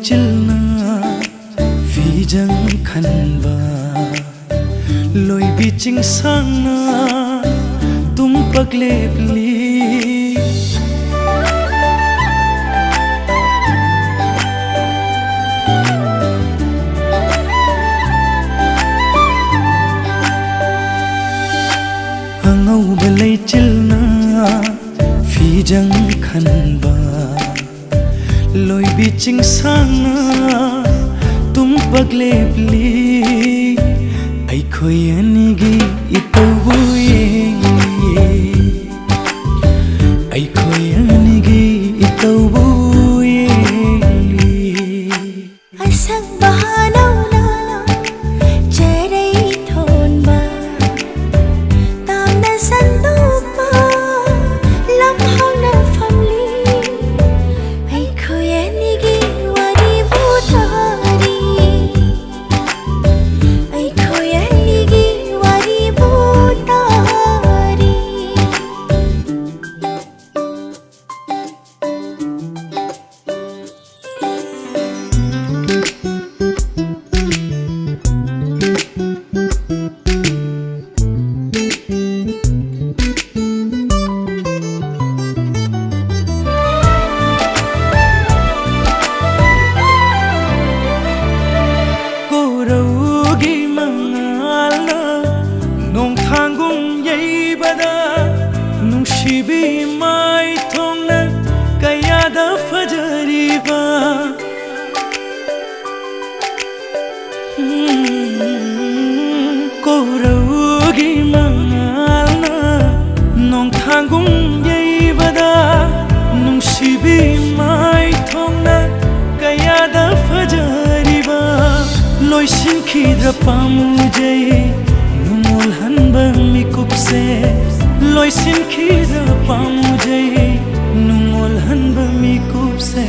chilna vì jang khanba loi bi ching sang na tum pagle pli angau belai chilna vì jang khanba loi bi ching sang na tum pagle pli ai khoi anigi itawu ye ai khoi anigi itawu ye asang bahanau na cherai thon ba tam na san do pa lam hang na family ai khoi anigi wari butari ai khoi anigi wari butari Shibi mai thongna kayada fajariba Koraugi mangalna nong thangum yeibada nung shibi mai thongna kayada fajariba loi sinkhidra pamujai numol hanba mikupse loi sinkhidra pamujai numol hanba mikupse